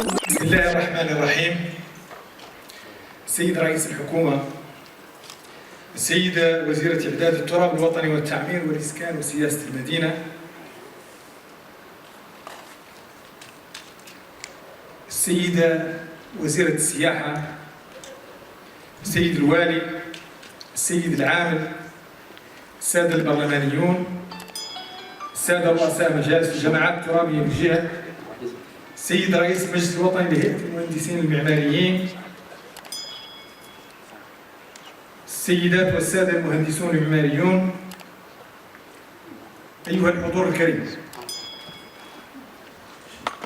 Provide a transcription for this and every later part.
بسم الله الرحمن الرحيم. السيد رئيس الحكومة، السيدة وزيرة إعداد التراب الوطني والتعمير والإسكان وسياسة المدينة، السيدة وزيرة السياحة، السيد الوالي، السيد العامل، السادة البرلمانيون، السادة رؤساء مجالس الجماعات الترابية بالجهة، السيد رئيس المجلس الوطني لهيئة المهندسين المعماريين، السيدات والسادة المهندسون المعماريون، أيها الحضور الكريم،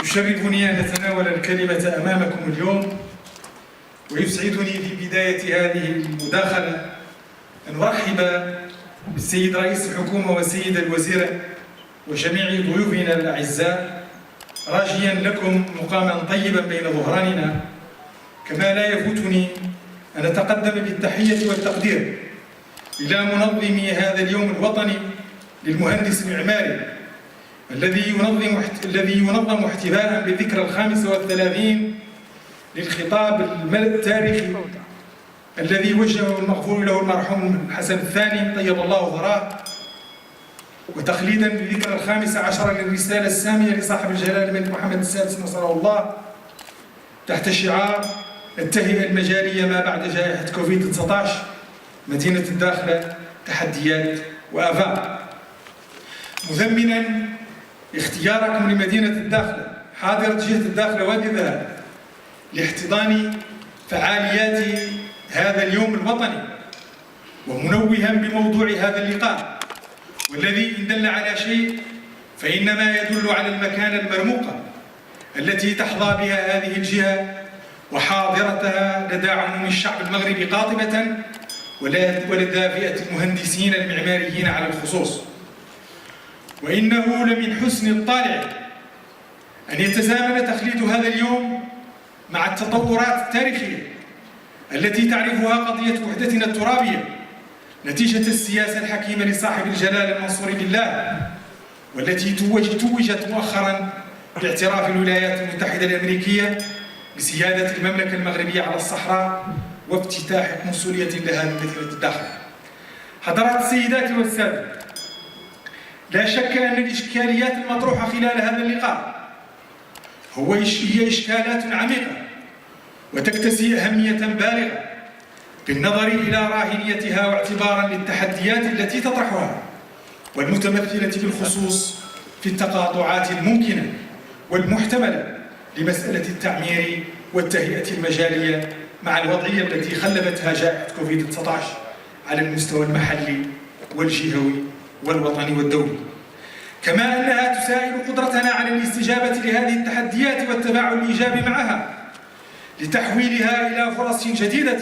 يشرفني أن أتناول الكلمة أمامكم اليوم، ويسعدني في بداية هذه المداخلة أن أرحب بالسيد رئيس الحكومة والسيدة الوزيرة وجميع ضيوفنا الأعزاء، راجيا لكم مقاما طيبا بين ظهراننا. كما لا يفوتني أن أتقدم بالتحية والتقدير إلى منظم هذا اليوم الوطني للمهندس المعماري الذي ينظم احتفاء بالذكرى 35 للخطاب التاريخي الذي وجهه المغفور له المرحوم حسن الثاني طيب الله ثراه، وتخليدا بالذكرى 15 للرسالة السامية لصاحب الجلالة الملك محمد السادس نصره الله تحت شعار التهيئة المجالية ما بعد جائحة كوفيد-19 مدينة الداخلة تحديات وآفاق، مثمنا اختياركم لمدينة الداخلة حاضرة جهة الداخلة وادي الذهب لاحتضان فعاليات هذا اليوم الوطني، ومنوها بموضوع هذا اللقاء، والذي إن دل على شيء فإنما يدل على المكانة المرموقة التي تحظى بها هذه الجهة وحاضرتها لدى عموم الشعب المغربي قاطبة ولدى فئة المهندسين المعماريين على الخصوص. وإنه لمن حسن الطالع أن يتزامن تخليد هذا اليوم مع التطورات التاريخية التي تعرفها قضية وحدتنا الترابية نتيجة السياسة الحكيمة لصاحب الجلالة المنصور بالله، والتي توجت مؤخرا باعتراف الولايات المتحدة الأمريكية بسيادة المملكة المغربية على الصحراء وافتتاح قنصلية لها بمدينة الداخلة. حضرات السيدات والسادة، لا شك أن الإشكاليات المطروحة خلال هذا اللقاء هي إشكالات عميقة وتكتسي أهمية بالغة بالنظر إلى راهنيتها واعتبارا للتحديات التي تطرحها، والمتمثلة بالخصوص في التقاطعات الممكنة والمحتملة لمسألة التعمير والتهيئة المجالية مع الوضعية التي خلفتها جائحة كوفيد-19 على المستوى المحلي والجهوي والوطني والدولي، كما أنها تساعد قدرتنا على الاستجابة لهذه التحديات والتفاعل الإيجابي معها لتحويلها إلى فرص جديدة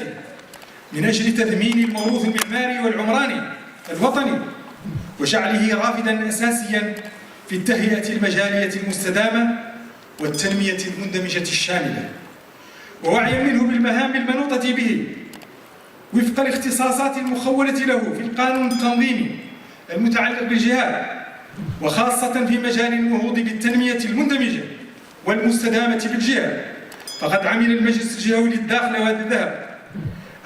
من أجل تثمين الموروث المعماري والعمراني الوطني وجعله رافدا أساسيا في التهيئة المجالية المستدامة والتنمية المندمجة الشاملة، ووعيا منه بالمهام المنوطة به وفق الاختصاصات المخولة له في القانون التنظيمي المتعلق بالجهات، وخاصة في مجال النهوض بالتنمية المندمجة والمستدامة بالجهة. فقد عمل المجلس الجهوي للداخلة وادي الذهب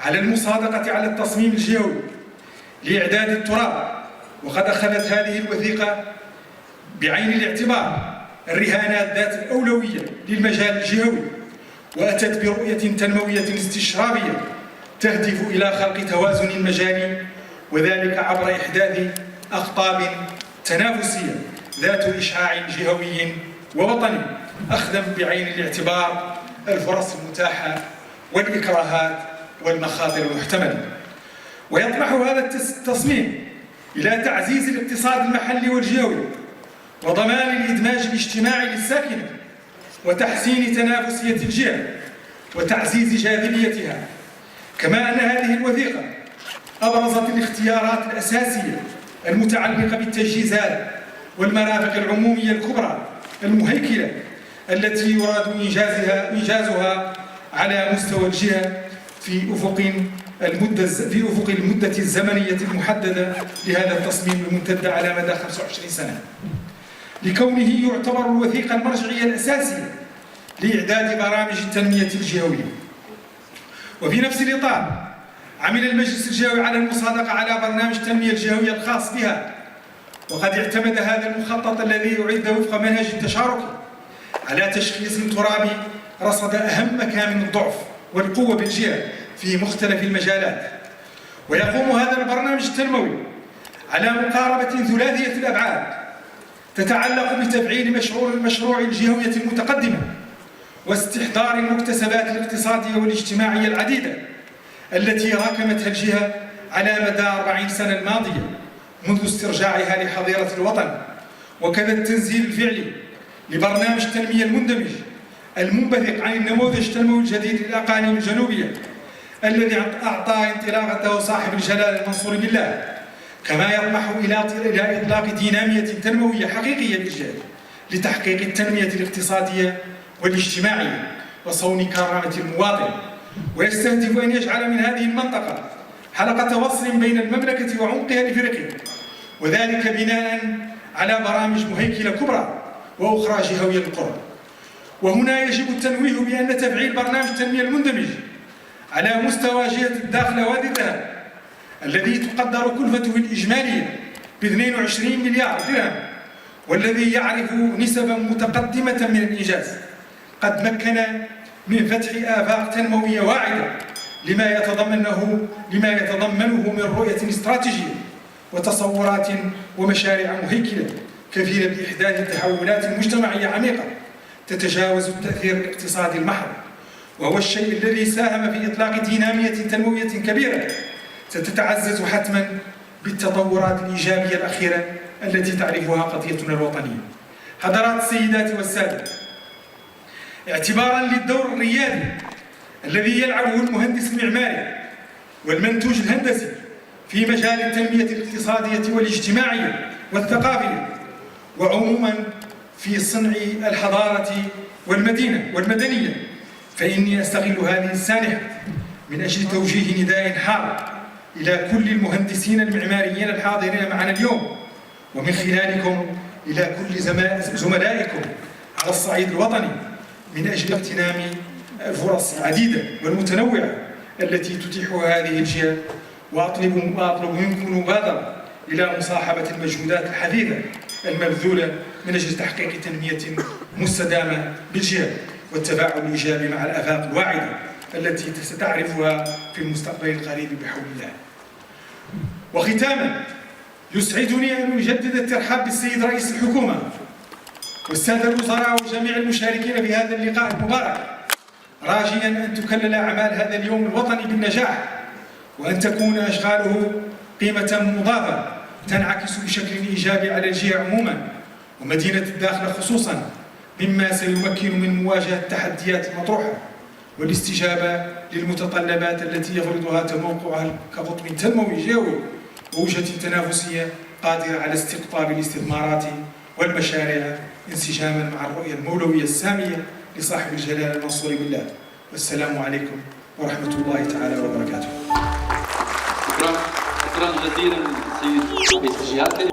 على المصادقة على التصميم الجهوي لإعداد التراب، وقد أخذت هذه الوثيقة بعين الاعتبار الرهانات ذات الأولوية للمجال الجهوي، وأتت برؤية تنموية استشرافية تهدف إلى خلق توازن مجالي، وذلك عبر إحداث أقطاب تنافسية ذات إشعاع جهوي ووطني، أخذا بعين الاعتبار الفرص المتاحة والإكراهات والمخاطر المحتملة. ويطمح هذا التصميم إلى تعزيز الاقتصاد المحلي والجهوي وضمان الإدماج الاجتماعي للساكنة وتحسين تنافسية الجهة وتعزيز جاذبيتها، كما أن هذه الوثيقة أبرزت الاختيارات الأساسية المتعلقة بالتجهيزات والمرافق العمومية الكبرى المهيكلة التي يراد إنجازها على مستوى الجهة في أفق المدة الزمنية المحددة لهذا التصميم الممتدة على مدى 25 سنة، لكونه يعتبر الوثيقة المرجعية الأساسية لإعداد برامج التنمية الجهوية. وفي نفس الإطار عمل المجلس الجهوي على المصادقة على برنامج التنمية الجهوية الخاص بها، وقد اعتمد هذا المخطط الذي يعد وفق منهج التشاركي على تشخيص ترابي رصد أهم مكامن الضعف والقوة بالجهة في مختلف المجالات. ويقوم هذا البرنامج التنموي على مقاربة ثلاثية الأبعاد تتعلق بتفعيل مشروع الجهوية المتقدمة واستحضار المكتسبات الاقتصادية والاجتماعية العديدة التي راكمتها الجهة على مدى 40 سنة الماضية منذ استرجاعها لحظيرة الوطن، وكذا التنزيل الفعلي لبرنامج التنمية المندمج المنبثق عن النموذج التنموي الجديد للأقاليم الجنوبية الذي أعطى انطلاقته صاحب الجلالة المنصور بالله، كما يطمح إلى إطلاق دينامية تنموية حقيقية بالجهة لتحقيق التنمية الاقتصادية والاجتماعية وصون كرامة المواطن، ويستهدف أن يجعل من هذه المنطقة حلقة وصل بين المملكة وعمقها الإفريقي، وذلك بناء على برامج مهيكلة كبرى وأخرى جهوية القرى. وهنا يجب التنويه بأن تفعيل برنامج التنمية المندمج على مستوى جهة الداخل وادي الذهب الذي تقدر كلفته الإجمالية ب 22 مليار درهم، والذي يعرف نسبا متقدمة من الإنجاز، قد مكن من فتح آفاق تنموية واعدة لما يتضمنه من رؤية استراتيجية وتصورات ومشاريع مهيكلة كفيلة بإحداث تحولات مجتمعية عميقة تتجاوز التأثير الاقتصادي المحض، وهو الشيء الذي ساهم في إطلاق دينامية تنموية كبيرة ستتعزز حتما بالتطورات الإيجابية الأخيرة التي تعرفها قضيتنا الوطنية. حضرات السيدات والسادة، اعتبارا للدور الريادي الذي يلعبه المهندس المعماري والمنتوج الهندسي في مجال التنمية الاقتصادية والاجتماعية والثقافية، وعموما في صنع الحضارة والمدنية، فإني أستغل هذه السانحة من أجل توجيه نداء حار إلى كل المهندسين المعماريين الحاضرين معنا اليوم، ومن خلالكم إلى كل زملائكم على الصعيد الوطني، من أجل اغتنام الفرص العديدة والمتنوعة التي تتيحها هذه الجهة، وأطلب منكم المبادرة إلى مصاحبة المجهودات الحثيثة المبذولة من أجل تحقيق تنمية مستدامة بالجهة والتفاعل الإيجابي مع الآفاق الواعدة التي ستعرفها في المستقبل القريب بحول الله. وختاما، يسعدني أن أجدد الترحاب بالسيد رئيس الحكومة والسادة الوزراء وجميع المشاركين في هذا اللقاء المبارك، راجيا أن تكلل أعمال هذا اليوم الوطني بالنجاح، وأن تكون أشغاله قيمة مضافة تنعكس بشكل إيجابي على الجهة عموما ومدينة الداخل خصوصا، مما سيمكن من مواجهة التحديات المطروحة والاستجابة للمتطلبات التي يفرضها تموقعها كخطو تنموي جهوي ووجهة تنافسية قادرة على استقطاب الاستثمارات والمشاريع انسجاما مع الرؤية المولوية السامية لصاحب الجلالة المنصور بالله. والسلام عليكم ورحمة الله تعالى وبركاته. شكرا جزيلا سيد رئيس الجهات.